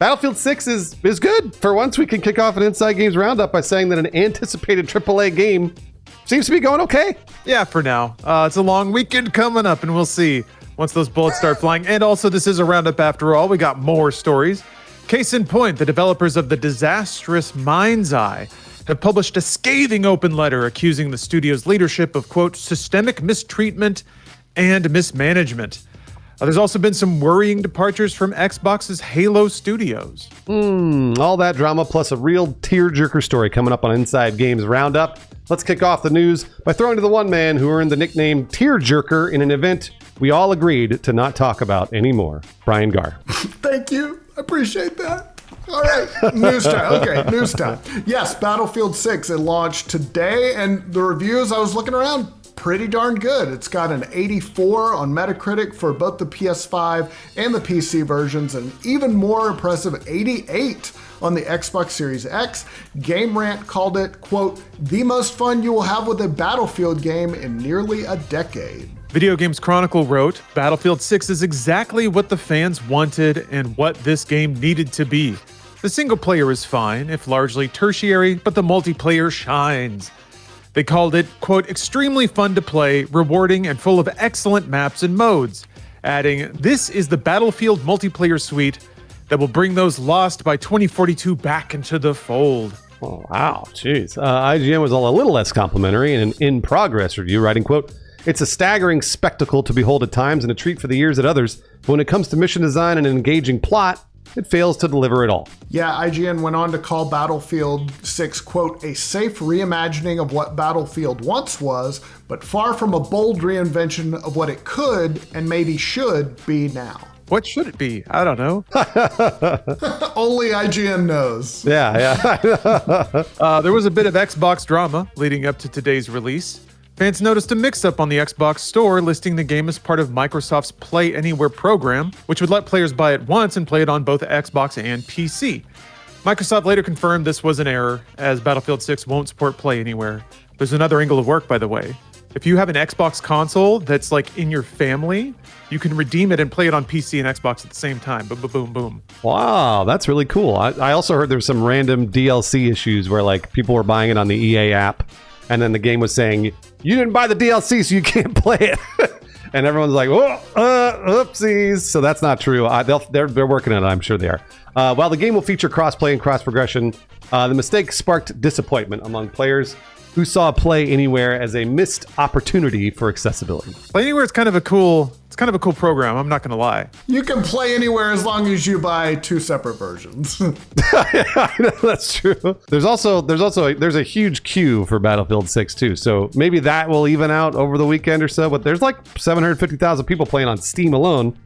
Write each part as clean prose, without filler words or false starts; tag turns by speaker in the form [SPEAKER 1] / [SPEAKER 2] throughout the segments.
[SPEAKER 1] Battlefield 6 is good. For once, we can kick off an Inside Games Roundup by saying that an anticipated AAA game seems to be going okay.
[SPEAKER 2] Yeah, for now. It's a long weekend coming up, and we'll see once those bullets start flying. And also, this is a Roundup after all. We got more stories. Case in point, the developers of the disastrous Mind's Eye have published a scathing open letter accusing the studio's leadership of, quote, systemic mistreatment and mismanagement. There's also been some worrying departures from Xbox's Halo Studios.
[SPEAKER 1] All that drama plus a real tearjerker story coming up on Inside Games Roundup. Let's kick off the news by throwing to the one man who earned the nickname Tearjerker in an event we all agreed to not talk about anymore. Brian Garr.
[SPEAKER 3] Thank you. I appreciate that. All right, news time. Okay, news time. Yes, Battlefield 6, it launched today, and the reviews, I was looking around, pretty darn good. It's got an 84 on Metacritic for both the PS5 and the PC versions, and even more impressive 88 on the Xbox Series X. Game Rant called it, quote, the most fun you will have with a Battlefield game in nearly a decade.
[SPEAKER 2] Video Games Chronicle wrote, Battlefield 6 is exactly what the fans wanted and what this game needed to be. The single player is fine, if largely tertiary, but the multiplayer shines. They called it, quote, extremely fun to play, rewarding, and full of excellent maps and modes, adding, this is the Battlefield multiplayer suite that will bring those lost by 2042 back into the fold.
[SPEAKER 1] Oh, wow, jeez. IGN was a little less complimentary in an in-progress review, writing, quote, it's a staggering spectacle to behold at times and a treat for the ears at others, but when it comes to mission design and an engaging plot, it fails to deliver it all.
[SPEAKER 3] Yeah, IGN went on to call Battlefield 6, quote, a safe reimagining of what Battlefield once was, but far from a bold reinvention of what it could and maybe should be now.
[SPEAKER 2] What should it be? I don't know.
[SPEAKER 3] Only IGN knows.
[SPEAKER 1] Yeah.
[SPEAKER 2] There was a bit of Xbox drama leading up to today's release. Fans noticed a mix-up on the Xbox Store listing the game as part of Microsoft's Play Anywhere program, which would let players buy it once and play it on both Xbox and PC. Microsoft later confirmed this was an error, as Battlefield 6 won't support Play Anywhere. There's another angle of work, by the way. If you have an Xbox console that's like in your family, you can redeem it and play it on PC and Xbox at the same time. Boom, boom, boom, boom.
[SPEAKER 1] Wow, that's really cool. I also heard there's some random DLC issues where like people were buying it on the EA app, and then the game was saying, you didn't buy the DLC, so you can't play it. And everyone's like, oopsies. So that's not true. They're working on it. I'm sure they are. While the game will feature cross-play and cross-progression, the mistake sparked disappointment among players who saw Play Anywhere as a missed opportunity for accessibility.
[SPEAKER 2] Play Anywhere is kind of a cool program. I'm not going to lie.
[SPEAKER 3] You can play anywhere as long as you buy two separate versions.
[SPEAKER 1] I know, that's true. There's a huge queue for Battlefield 6 too. So maybe that will even out over the weekend or so. But there's like 750,000 people playing on Steam alone.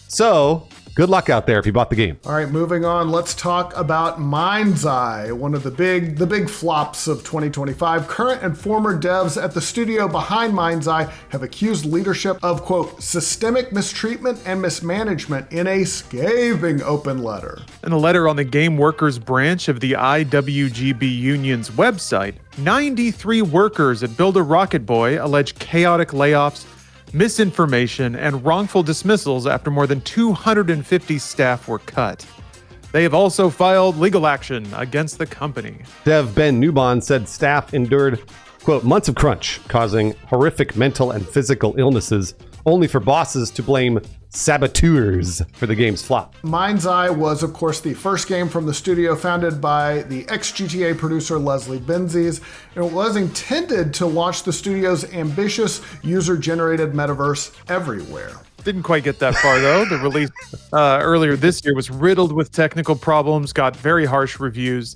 [SPEAKER 1] So good luck out there if you bought the game.
[SPEAKER 3] All right, moving on. Let's talk about Mind's Eye, one of the big flops of 2025. Current and former devs at the studio behind Mind's Eye have accused leadership of, quote, systemic mistreatment and mismanagement in a scathing open letter.
[SPEAKER 2] In a letter on the Game Workers branch of the IWGB Union's website, 93 workers at Build a Rocket Boy allege chaotic layoffs, misinformation, and wrongful dismissals after more than 250 staff were cut. They have also filed legal action against the company.
[SPEAKER 1] Dev Ben Newbon said staff endured, quote, months of crunch, causing horrific mental and physical illnesses, only for bosses to blame saboteurs for the game's flop.
[SPEAKER 3] Mind's Eye was, of course, the first game from the studio founded by the ex-GTA producer Leslie Benzies, and it was intended to launch the studio's ambitious user-generated metaverse everywhere.
[SPEAKER 2] Didn't quite get that far, though. The release earlier this year was riddled with technical problems, got very harsh reviews.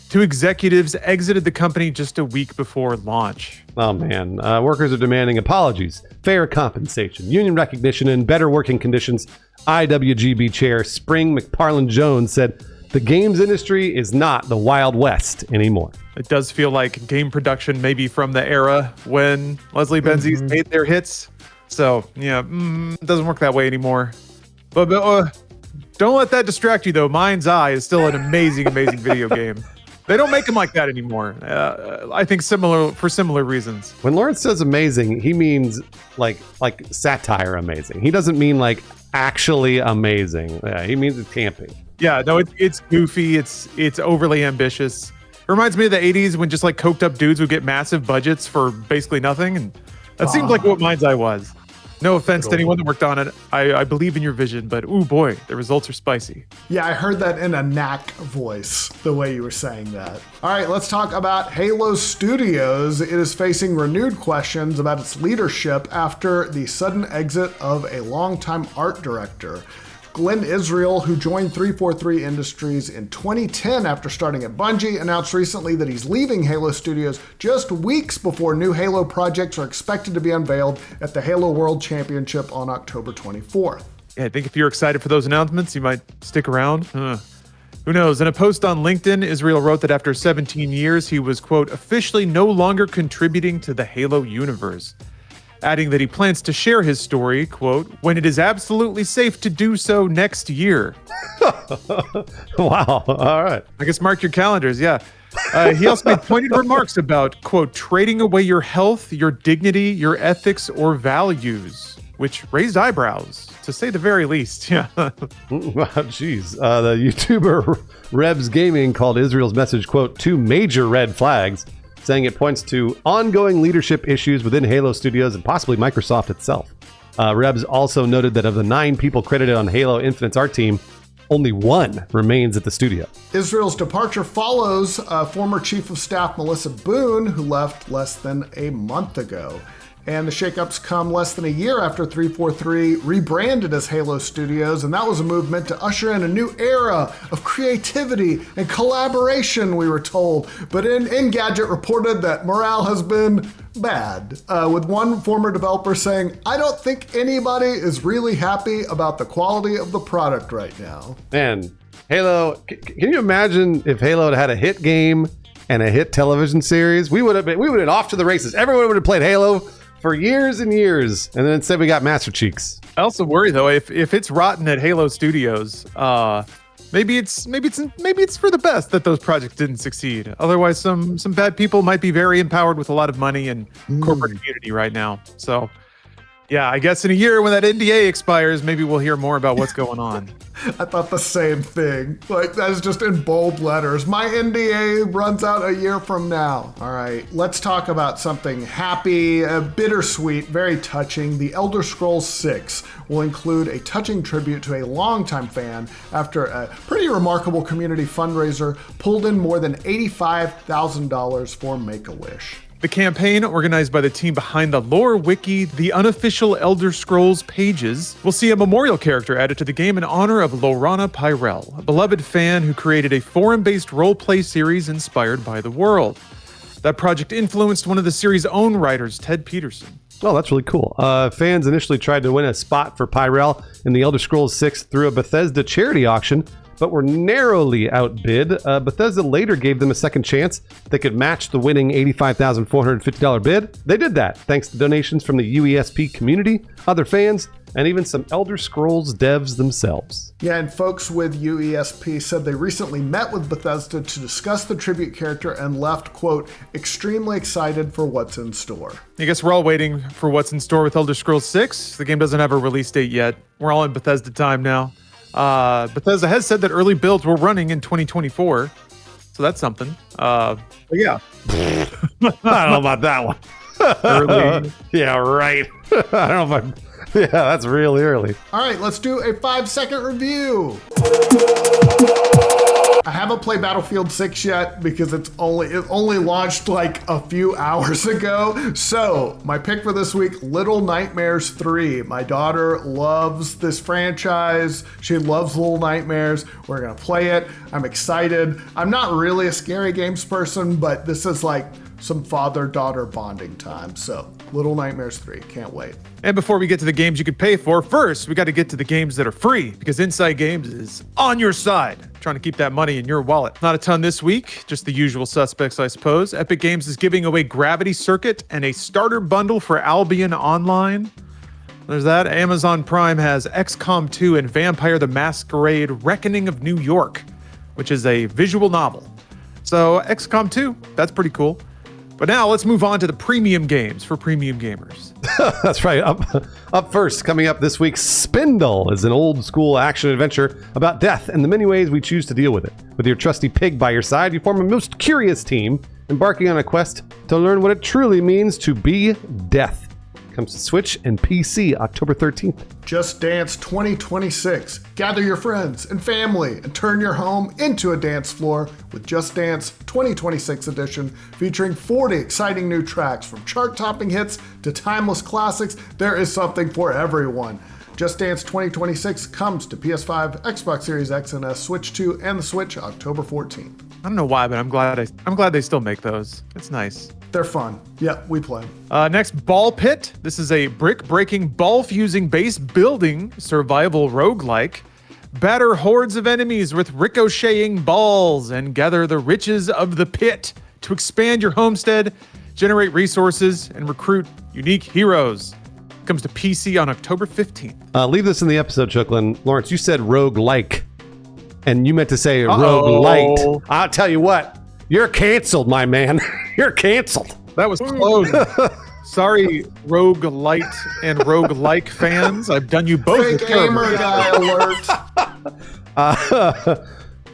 [SPEAKER 2] Two executives exited the company just a week before launch.
[SPEAKER 1] Oh man, workers are demanding apologies, fair compensation, union recognition, and better working conditions. IWGB Chair Spring McParland Jones said, the games industry is not the Wild West anymore.
[SPEAKER 2] It does feel like game production maybe from the era when Leslie Benzies made their hits. So, yeah, it doesn't work that way anymore. But don't let that distract you, though. Mind's Eye is still an amazing video game. They don't make them like that anymore. I think for similar reasons.
[SPEAKER 1] When Lawrence says amazing, he means like satire amazing. He doesn't mean like actually amazing. Yeah, he means it's campy.
[SPEAKER 2] Yeah, no, it's goofy. It's overly ambitious. It reminds me of the 80s when just like coked up dudes would get massive budgets for basically nothing. And that seems like what Mind's Eye was. No offense to anyone that worked on it. I believe in your vision, but ooh boy, the results are spicy.
[SPEAKER 3] Yeah, I heard that in a knack voice, the way you were saying that. All right, let's talk about Halo Studios. It is facing renewed questions about its leadership after the sudden exit of a longtime art director. Glenn Israel, who joined 343 Industries in 2010 after starting at Bungie, announced recently that he's leaving Halo Studios just weeks before new Halo projects are expected to be unveiled at the Halo World Championship on October 24th.
[SPEAKER 2] Yeah, I think if you're excited for those announcements, you might stick around. Who knows? In a post on LinkedIn, Israel wrote that after 17 years, he was, quote, officially no longer contributing to the Halo universe, adding that he plans to share his story, quote, when it is absolutely safe to do so next year.
[SPEAKER 1] Wow. All right.
[SPEAKER 2] I guess mark your calendars, yeah. He also made pointed remarks about, quote, trading away your health, your dignity, your ethics, or values, which raised eyebrows, to say the very least. Yeah.
[SPEAKER 1] Jeez. The YouTuber Rebs Gaming called Israel's message, quote, two major red flags, saying it points to ongoing leadership issues within Halo Studios and possibly Microsoft itself. Rebs also noted that of the 9 people credited on Halo Infinite's art team, only 1 remains at the studio.
[SPEAKER 3] Israel's departure follows former Chief of Staff Melissa Boone, who left less than a month ago. And the shakeups come less than a year after 343 rebranded as Halo Studios, and that was a move meant to usher in a new era of creativity and collaboration, we were told. But Engadget reported that morale has been bad, with one former developer saying, I don't think anybody is really happy about the quality of the product right now.
[SPEAKER 1] Man, Halo, can you imagine if Halo had a hit game and a hit television series? We would have been off to the races. Everyone would have played Halo for years and years, and then instead we got Master Cheeks.
[SPEAKER 2] I also worry though, if it's rotten at Halo Studios, maybe it's for the best that those projects didn't succeed. Otherwise, some bad people might be very empowered with a lot of money and corporate immunity right now. So, yeah, I guess in a year when that NDA expires, maybe we'll hear more about what's going on.
[SPEAKER 3] I thought the same thing. Like, that is just in bold letters. My NDA runs out a year from now. All right, let's talk about something happy, bittersweet, very touching. The Elder Scrolls 6 will include a touching tribute to a longtime fan after a pretty remarkable community fundraiser pulled in more than $85,000 for Make-A-Wish.
[SPEAKER 2] The campaign, organized by the team behind the lore wiki, the unofficial Elder Scrolls pages, will see a memorial character added to the game in honor of Lorana Pyrell, a beloved fan who created a forum-based role-play series inspired by the world. That project influenced one of the series' own writers, Ted Peterson.
[SPEAKER 1] Oh, that's really cool. Fans initially tried to win a spot for Pyrell in the Elder Scrolls 6 through a Bethesda charity auction, but were narrowly outbid. Bethesda later gave them a second chance that could match the winning $85,450 bid. They did that, thanks to donations from the UESP community, other fans, and even some Elder Scrolls devs themselves.
[SPEAKER 3] Yeah, and folks with UESP said they recently met with Bethesda to discuss the tribute character and left, quote, extremely excited for what's in store.
[SPEAKER 2] I guess we're all waiting for what's in store with Elder Scrolls 6. The game doesn't have a release date yet. We're all in Bethesda time now. Bethesda has said that early builds were running in 2024, so that's something. But yeah.
[SPEAKER 1] I don't know about that one.
[SPEAKER 2] Early.
[SPEAKER 1] Yeah, right. I don't know if yeah, that's really early.
[SPEAKER 3] All right, let's do a 5-second review. I haven't played Battlefield 6 yet because it only launched like a few hours ago. So my pick for this week, Little Nightmares 3. My daughter loves this franchise. She loves Little Nightmares. We're gonna play it. I'm excited. I'm not really a scary games person, but this is like some father-daughter bonding time. So Little Nightmares 3, can't wait.
[SPEAKER 2] And before we get to the games you can pay for, first, we got to get to the games that are free, because Inside Games is on your side, trying to keep that money in your wallet. Not a ton this week, just the usual suspects, I suppose. Epic Games is giving away Gravity Circuit and a starter bundle for Albion Online. There's that. Amazon Prime has XCOM 2 and Vampire the Masquerade Reckoning of New York, which is a visual novel. So XCOM 2, that's pretty cool. But now let's move on to the premium games for premium gamers.
[SPEAKER 1] That's right. Up first, coming up this week, Spindle is an old school action adventure about death and the many ways we choose to deal with it. With your trusty pig by your side, you form a most curious team, embarking on a quest to learn what it truly means to be death. Comes to Switch and PC October 13th.
[SPEAKER 3] Just Dance 2026. Gather your friends and family and turn your home into a dance floor with Just Dance 2026 edition, featuring 40 exciting new tracks from chart-topping hits to timeless classics. There is something for everyone. Just Dance 2026 comes to PS5, Xbox Series X and S, Switch 2, and the Switch October 14th.
[SPEAKER 2] I don't know why, but I'm glad they still make those. It's nice.
[SPEAKER 3] They're fun. Yeah, we play.
[SPEAKER 2] Next, Ball Pit. This is a brick-breaking, ball-fusing base building survival roguelike. Batter hordes of enemies with ricocheting balls and gather the riches of the pit to expand your homestead, generate resources, and recruit unique heroes. Comes to PC on October 15th.
[SPEAKER 1] Leave this in the episode, Chucklin. Lawrence, you said roguelike, and you meant to say roguelite. I'll tell you what, you're canceled, my man. You're canceled.
[SPEAKER 2] That was close. Sorry, roguelite and roguelike fans. I've done you both.
[SPEAKER 3] Fake gamer guy alert.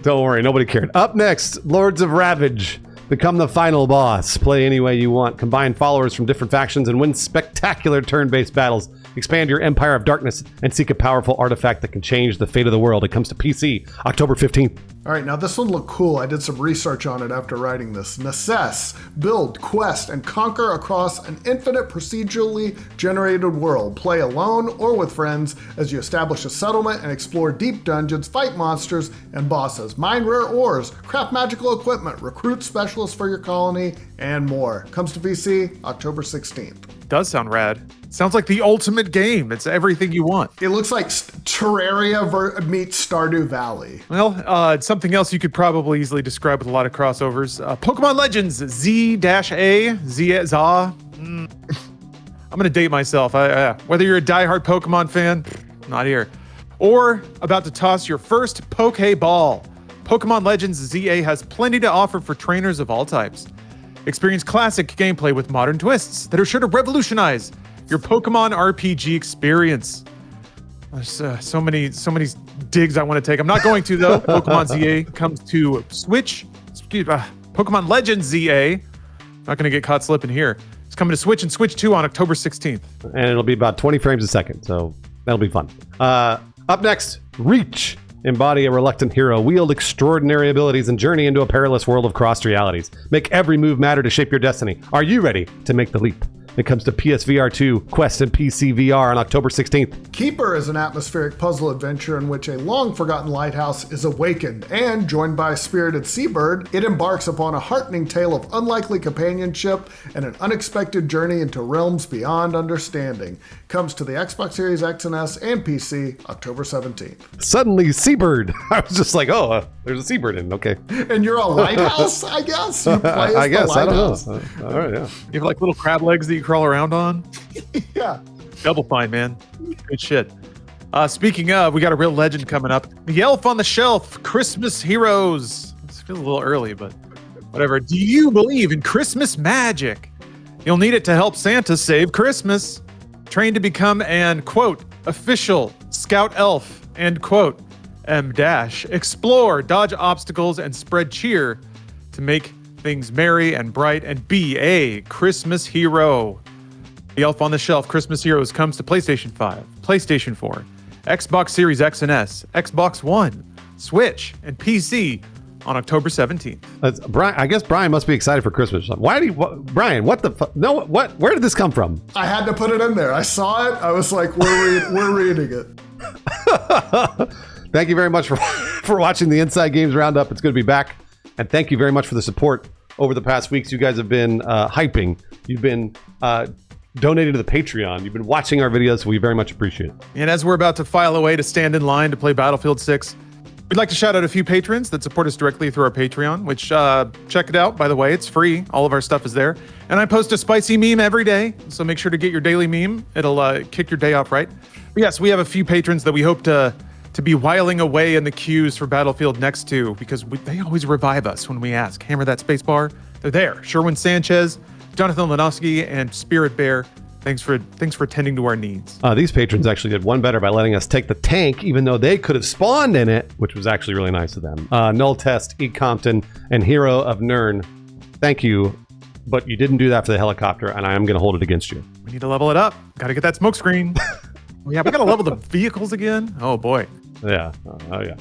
[SPEAKER 1] Don't worry, nobody cared. Up next, Lords of Ravage. Become the final boss. Play any way you want. Combine followers from different factions and win spectacular turn-based battles. Expand your Empire of Darkness and seek a powerful artifact that can change the fate of the world. It comes to PC October 15th.
[SPEAKER 3] All right, now this one looked cool. I did some research on it after writing this. Necess, build, quest, and conquer across an infinite procedurally generated world. Play alone or with friends as you establish a settlement and explore deep dungeons, fight monsters and bosses, mine rare ores, craft magical equipment, recruit specialists for your colony, and more. Comes to PC October 16th.
[SPEAKER 2] Does sound rad. Sounds like the ultimate game. It's everything you want.
[SPEAKER 3] It looks like Terraria meets Stardew Valley.
[SPEAKER 2] Well, it's something else you could probably easily describe with a lot of crossovers. Pokemon Legends Z-A, Z-A. I'm going to date myself. Whether you're a diehard Pokemon fan, not here, or about to toss your first Pokeball, Pokemon Legends ZA has plenty to offer for trainers of all types. Experience classic gameplay with modern twists that are sure to revolutionize your Pokemon RPG experience. There's so many digs I want to take. I'm not going to, though. Pokemon ZA comes to Switch. Pokemon Legends ZA. Not going to get caught slipping here. It's coming to Switch and Switch 2 on October 16th.
[SPEAKER 1] And it'll be about 20 frames a second, so that'll be fun. Up next, Reach. Embody a reluctant hero, wield extraordinary abilities, and journey into a perilous world of crossed realities. Make every move matter to shape your destiny. Are you ready to make the leap? It comes to PSVR 2, Quest, and PC VR on October 16th.
[SPEAKER 3] Keeper is an atmospheric puzzle adventure in which a long-forgotten lighthouse is awakened, and joined by a spirited seabird, it embarks upon a heartening tale of unlikely companionship and an unexpected journey into realms beyond understanding. Comes to the Xbox Series X and S and PC October 17th.
[SPEAKER 1] Suddenly, Seabird. I was just like, there's a Seabird in. Okay.
[SPEAKER 3] And you're a lighthouse, I guess? You play as the lighthouse.
[SPEAKER 1] I don't know. All right, yeah.
[SPEAKER 2] You have like little crab legs that you crawl around on.
[SPEAKER 3] Yeah.
[SPEAKER 2] Double Fine, man. Good shit. Speaking of, we got a real legend coming up. The Elf on the Shelf, Christmas Heroes. This feels a little early, but whatever. Do you believe in Christmas magic? You'll need it to help Santa save Christmas. Train to become an, quote, official scout elf, end quote, explore, dodge obstacles, and spread cheer to make things merry and bright and be a Christmas hero. The Elf on the Shelf Christmas Heroes comes to PlayStation 5, PlayStation 4, Xbox Series X and S, Xbox One, Switch, and PC on October 17th.
[SPEAKER 1] Brian, I guess Brian must be excited for Christmas. Why do you, Brian? What the fuck? No, what? Where did this come from?
[SPEAKER 3] I had to put it in there. I saw it. I was like, we're reading it.
[SPEAKER 1] Thank you very much for watching the Inside Games Roundup. It's good to be back, and thank you very much for the support over the past weeks. You guys have been hyping. You've been donating to the Patreon. You've been watching our videos, so we very much appreciate it.
[SPEAKER 2] And as we're about to file away to stand in line to play Battlefield 6, we'd like to shout out a few patrons that support us directly through our Patreon, which, check it out, by the way, it's free. All of our stuff is there. And I post a spicy meme every day, so make sure to get your daily meme. It'll kick your day off right. But yes, we have a few patrons that we hope to be whiling away in the queues for Battlefield next to, because they always revive us when we ask. Hammer that space bar. They're there. Sherwin Sanchez, Jonathan Lenowski, and Spirit Bear. Thanks for tending to our needs.
[SPEAKER 1] These patrons actually did one better by letting us take the tank, even though they could have spawned in it, which was actually really nice of them. Null Test, E. Compton, and Hero of Nern. Thank you, but you didn't do that for the helicopter, and I am going to hold it against you.
[SPEAKER 2] We need to level it up. Got to get that smoke screen. Yeah, we got to level the vehicles again. Oh boy.
[SPEAKER 1] Yeah. Oh yeah.